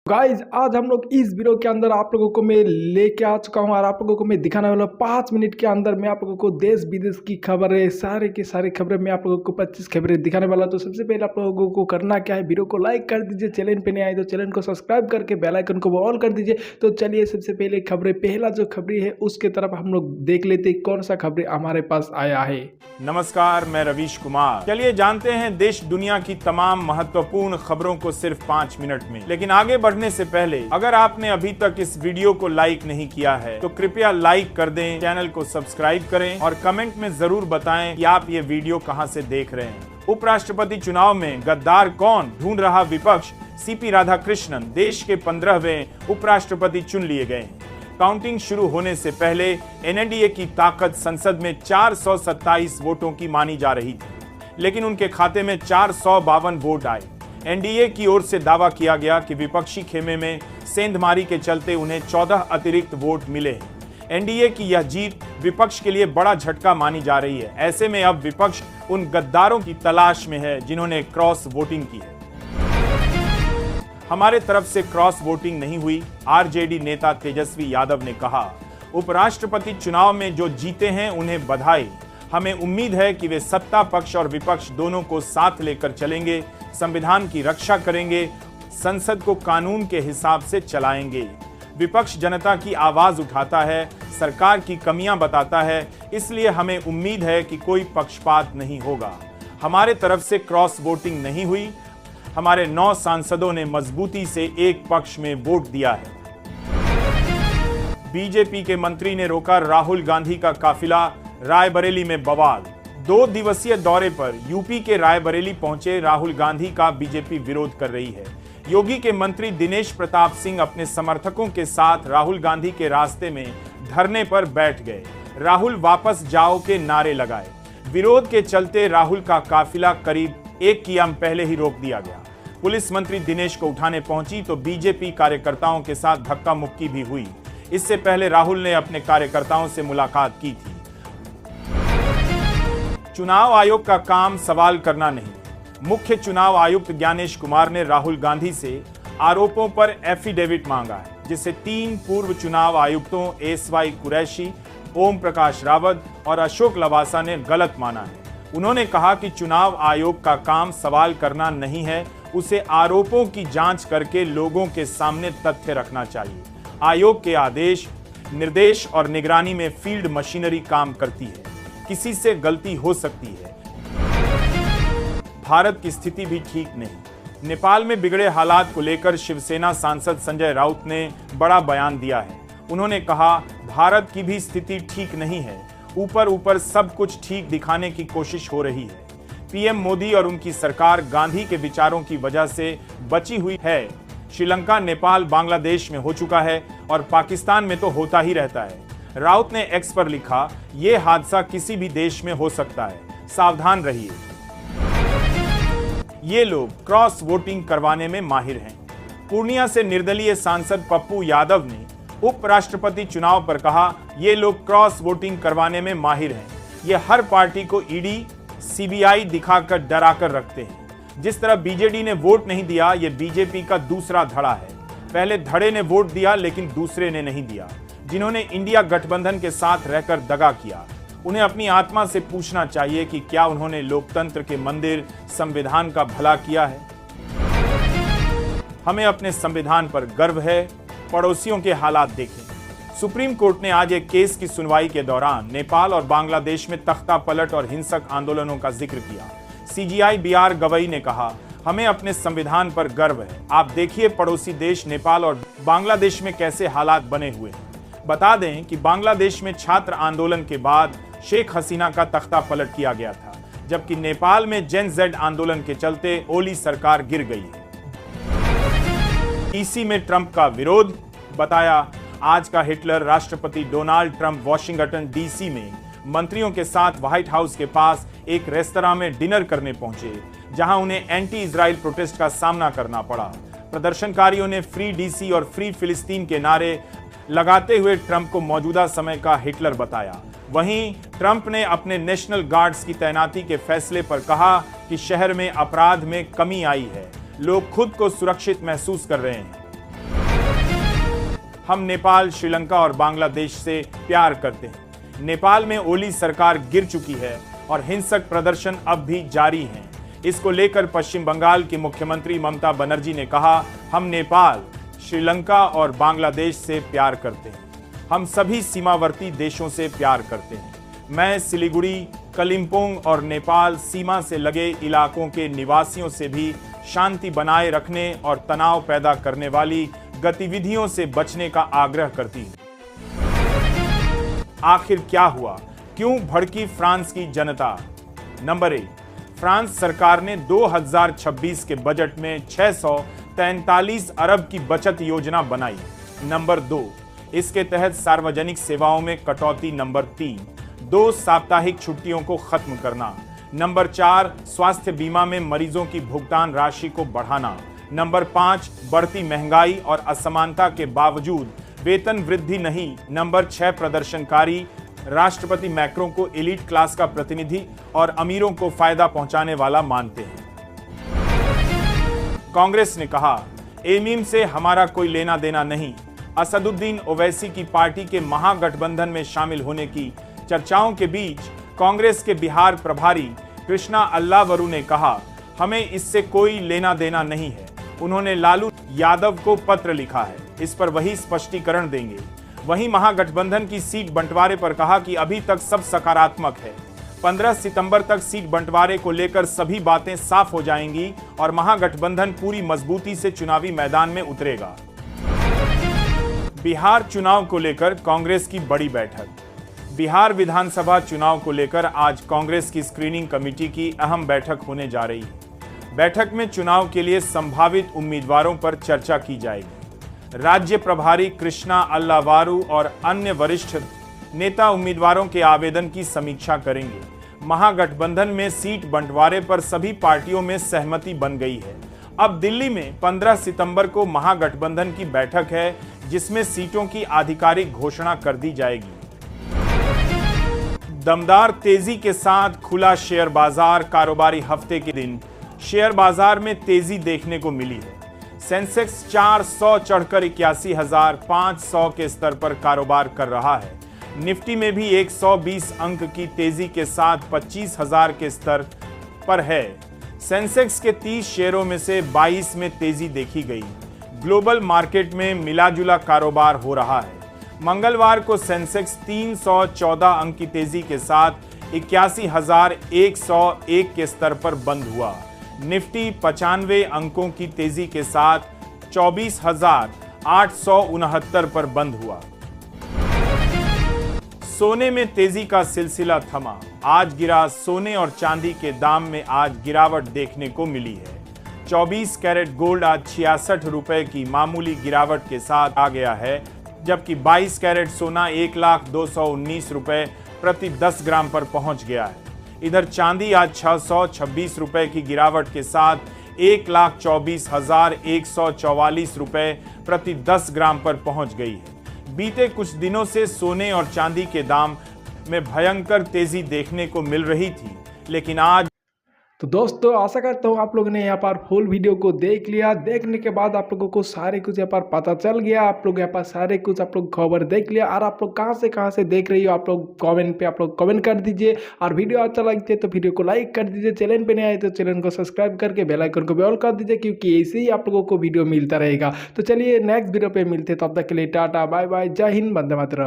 Guys आज हम लोग इस वीडियो के अंदर आप लोगों को मैं लेके आ चुका हूँ और आप लोगों को मैं दिखाने वाला 5 मिनट के अंदर मैं आप लोगों को देश विदेश की खबरें सारे की सारी खबरें मैं आप लोगों को 25 खबरें दिखाने वाला। तो सबसे पहले आप लोगों को करना क्या है, वीडियो को लाइक कर दीजिए, चैनल पे नहीं आए तो चैनल को सब्सक्राइब करके बेल आइकन को ऑल कर दीजिए। तो चलिए सबसे पहले खबरें, पहला जो खबरी है उसके तरफ हम लोग देख लेते कौन सा खबरें हमारे पास आया है। नमस्कार, मैं रवीश कुमार। चलिए जानते हैं देश दुनिया की तमाम महत्वपूर्ण खबरों को सिर्फ 5 मिनट में। लेकिन आगे बढ़ने से पहले अगर आपने अभी तक इस वीडियो को लाइक नहीं किया है तो कृपया लाइक कर दें, चैनल को सब्सक्राइब करें और कमेंट में जरूर बताएं कि आप ये वीडियो कहां से देख रहे हैं। उपराष्ट्रपति चुनाव में गद्दार कौन, ढूंढ रहा विपक्ष। सीपी राधाकृष्णन देश के 15वें उपराष्ट्रपति चुन लिए गए हैं। काउंटिंग शुरू होने से पहले एनडीए की ताकत संसद में 427 वोटों की मानी जा रही थी, लेकिन उनके खाते में 452 वोट आए। एनडीए की ओर से दावा किया गया कि विपक्षी खेमे में सेंधमारी के चलते उन्हें 14 अतिरिक्त वोट मिले हैं। एनडीए की यह जीत विपक्ष के लिए बड़ा झटका मानी जा रही है। ऐसे में अब विपक्ष उन गद्दारों की तलाश में है जिन्होंने क्रॉस वोटिंग की है। हमारे तरफ से क्रॉस वोटिंग नहीं हुई, आरजेडी नेता तेजस्वी यादव ने कहा। उपराष्ट्रपति चुनाव में जो जीते हैं उन्हें बधाई। हमें उम्मीद है कि वे सत्ता पक्ष और विपक्ष दोनों को साथ लेकर चलेंगे, संविधान की रक्षा करेंगे, संसद को कानून के हिसाब से चलाएंगे। विपक्ष जनता की आवाज उठाता है, सरकार की कमियां बताता है, इसलिए हमें उम्मीद है कि कोई पक्षपात नहीं होगा। हमारे तरफ से क्रॉस वोटिंग नहीं हुई। हमारे 9 सांसदों ने मजबूती से एक पक्ष में वोट दिया है। बीजेपी के मंत्री ने रोका राहुल गांधी का काफिला, रायबरेली में बवाल। 2 दिवसीय दौरे पर यूपी के रायबरेली पहुंचे राहुल गांधी का बीजेपी विरोध कर रही है। योगी के मंत्री दिनेश प्रताप सिंह अपने समर्थकों के साथ राहुल गांधी के रास्ते में धरने पर बैठ गए। राहुल वापस जाओ के नारे लगाए। विरोध के चलते राहुल का काफिला करीब 1 किमी पहले ही रोक दिया गया। पुलिस मंत्री दिनेश को उठाने पहुंची तो बीजेपी कार्यकर्ताओं के साथ धक्का मुक्की भी हुई। इससे पहले राहुल ने अपने कार्यकर्ताओं से मुलाकात की थी। चुनाव आयोग का काम सवाल करना नहीं। मुख्य चुनाव आयुक्त ज्ञानेश कुमार ने राहुल गांधी से आरोपों पर एफिडेविट मांगा है, जिसे 3 पूर्व चुनाव आयुक्तों एसवाई कुरैशी, ओम प्रकाश रावत और अशोक लवासा ने गलत माना है। उन्होंने कहा कि चुनाव आयोग का काम सवाल करना नहीं है, उसे आरोपों की जांच करके लोगों के सामने तथ्य रखना चाहिए। आयोग के आदेश, निर्देश और निगरानी में फील्ड मशीनरी काम करती है, किसी से गलती हो सकती है। भारत की स्थिति भी ठीक नहीं। नेपाल में बिगड़े हालात को लेकर शिवसेना सांसद संजय राउत ने बड़ा बयान दिया है। उन्होंने कहा, भारत की भी स्थिति ठीक नहीं है, ऊपर सब कुछ ठीक दिखाने की कोशिश हो रही है। पीएम मोदी और उनकी सरकार गांधी के विचारों की वजह से बची हुई है। श्रीलंका, नेपाल, बांग्लादेश में हो चुका है और पाकिस्तान में तो होता ही रहता है। राउत ने एक्स पर लिखा, ये हादसा किसी भी देश में हो सकता है, सावधान रहिए। ये लोग क्रॉस वोटिंग करवाने में माहिर हैं। पूर्णिया से निर्दलीय सांसद पप्पू यादव ने उपराष्ट्रपति चुनाव पर कहा, ये लोग क्रॉस वोटिंग करवाने में माहिर हैं। ये हर पार्टी को ईडी, सीबीआई दिखाकर डराकर रखते हैं। जिस तरह बीजेडी ने वोट नहीं दिया, ये बीजेपी का दूसरा धड़ा है। पहले धड़े ने वोट दिया लेकिन दूसरे ने नहीं दिया, जिन्होंने इंडिया गठबंधन के साथ रहकर दगा किया। उन्हें अपनी आत्मा से पूछना चाहिए कि क्या उन्होंने लोकतंत्र के मंदिर, संविधान का भला किया है। हमें अपने संविधान पर गर्व है। पड़ोसियों के हालात देखें। सुप्रीम कोर्ट ने आज एक केस की सुनवाई के दौरान नेपाल और बांग्लादेश में तख्ता पलट और हिंसक आंदोलनों का जिक्र किया। सीजीआई बीआर गवई ने कहा, हमें अपने संविधान पर गर्व है। आप देखिए पड़ोसी देश नेपाल और बांग्लादेश में कैसे हालात बने हुए हैं। बता दें कि बांग्लादेश में छात्र आंदोलन के बाद शेख हसीना का तख्ता पलट किया गया था, जबकि नेपाल में जेन जेड आंदोलन के चलते ओली सरकार गिर गई है। डीसी में ट्रंप का विरोध, बताया आज का हिटलर राष्ट्रपति डोनाल्ड ट्रंप वॉशिंगटन डीसी में मंत्रियों के साथ व्हाइट हाउस के पास एक रेस्तरां में डिनर करने पहुंचे, जहां उन्हें एंटी इजराइल प्रोटेस्ट का सामना करना पड़ा। प्रदर्शनकारियों ने फ्री डीसी और फ्री फिलिस्तीन के नारे लगाते हुए ट्रंप को मौजूदा समय का हिटलर बताया। वहीं ट्रंप ने अपने नेशनल गार्ड्स की तैनाती के फैसले पर कहा कि शहर में अपराध में कमी आई है, लोग खुद को सुरक्षित महसूस कर रहे हैं। हम नेपाल, श्रीलंका और बांग्लादेश से प्यार करते हैं। नेपाल में ओली सरकार गिर चुकी है और हिंसक प्रदर्शन अब भी जारी हैं। इसको लेकर पश्चिम बंगाल की मुख्यमंत्री ममता बनर्जी ने कहा, हम नेपाल, श्रीलंका और बांग्लादेश से प्यार करते हैं। हम सभी सीमावर्ती देशों से प्यार करते हैं। मैं सिलीगुड़ी, कलिम्पोंग और नेपाल सीमा से लगे इलाकों के निवासियों से भी शांति बनाए रखने और तनाव पैदा करने वाली गतिविधियों से बचने का आग्रह करती हूं। आखिर क्या हुआ? क्यों भड़की फ्रांस की जनता? नंबर 1, फ्रांस सरकार ने 2026 के बजट में 643 अरब की बचत योजना बनाई। नंबर 2, इसके तहत सार्वजनिक सेवाओं में कटौती। नंबर 3, 2 साप्ताहिक छुट्टियों को खत्म करना। नंबर 4, स्वास्थ्य बीमा में मरीजों की भुगतान राशि को बढ़ाना। नंबर 5, बढ़ती महंगाई और असमानता के बावजूद वेतन वृद्धि नहीं। नंबर 6, प्रदर्शनकारी राष्ट्रपति मैक्रों को एलीट क्लास का प्रतिनिधि और अमीरों को फायदा पहुंचाने वाला मानते हैं। कांग्रेस ने कहा, एमीम से हमारा कोई लेना देना नहीं। असदुद्दीन ओवैसी की पार्टी के महागठबंधन में शामिल होने की चर्चाओं के बीच कांग्रेस के बिहार प्रभारी कृष्णा अल्लावरू ने कहा, हमें इससे कोई लेना देना नहीं है। उन्होंने लालू यादव को पत्र लिखा है, इस पर वही स्पष्टीकरण देंगे। वहीं महागठबंधन की सीट बंटवारे पर कहा कि अभी तक सब सकारात्मक है। 15 सितंबर तक सीट बंटवारे को लेकर सभी बातें साफ हो जाएंगी और महागठबंधन पूरी मजबूती से चुनावी मैदान में उतरेगा। बिहार चुनाव को लेकर कांग्रेस की बड़ी बैठक। बिहार विधानसभा चुनाव को लेकर आज कांग्रेस की स्क्रीनिंग कमेटी की अहम बैठक होने जा रही है। बैठक में चुनाव के लिए संभावित उम्मीदवारों पर चर्चा की जाएगी। राज्य प्रभारी कृष्णा अल्लावारू और अन्य वरिष्ठ नेता उम्मीदवारों के आवेदन की समीक्षा करेंगे। महागठबंधन में सीट बंटवारे पर सभी पार्टियों में सहमति बन गई है। अब दिल्ली में 15 सितंबर को महागठबंधन की बैठक है, जिसमें सीटों की आधिकारिक घोषणा कर दी जाएगी। दमदार तेजी के साथ खुला शेयर बाजार। कारोबारी हफ्ते के दिन शेयर बाजार में तेजी देखने को मिली है। सेंसेक्स 400 चढ़कर 81,500 के स्तर पर कारोबार कर रहा है। निफ्टी में भी 120 अंक की तेजी के साथ 25,000 के स्तर पर है। सेंसेक्स के 30 शेयरों में से 22 में तेजी देखी गई। ग्लोबल मार्केट में मिलाजुला कारोबार हो रहा है। मंगलवार को सेंसेक्स 314 अंक की तेजी के साथ 81,101 के स्तर पर बंद हुआ। निफ्टी 95 अंकों की तेजी के साथ 24,869 पर बंद हुआ। सोने में तेजी का सिलसिला थमा। आज गिरा सोने और चांदी के दाम में आज गिरावट देखने को मिली है। 24 कैरेट गोल्ड आज 66 रुपए की मामूली गिरावट के साथ आ गया है, जबकि 22 कैरेट सोना 1,219 रुपए प्रति 10 ग्राम पर पहुंच गया है। इधर चांदी आज 626 रुपए की गिरावट के साथ 1,24,144 रुपए प्रति 10 ग्राम पर पहुंच गई है। बीते कुछ दिनों से सोने और चांदी के दाम में भयंकर तेजी देखने को मिल रही थी, लेकिन आज तो दोस्तों आशा करता हूँ आप लोगों ने यहाँ पर फुल वीडियो को देख लिया। देखने के बाद आप लोगों को सारे कुछ यहाँ पर पता चल गया। आप लोग यहाँ पर सारे कुछ आप लोग खबर देख लिया। और आप लोग कहाँ से देख रही हो आप लोग कमेंट पे आप लोग कमेंट कर दीजिए। और वीडियो अच्छा लगता है तो वीडियो को लाइक कर दीजिए। चैनल पे नहीं आए तो चैनल को सब्सक्राइब करके बेल आइकन को भी ऑल कर दीजिए, क्योंकि ऐसे ही आप लोगों को वीडियो मिलता रहेगा। तो चलिए नेक्स्ट वीडियो पे मिलते, तब तक के लिए टाटा बाय बाय, जय हिंद, वंदे मातरम।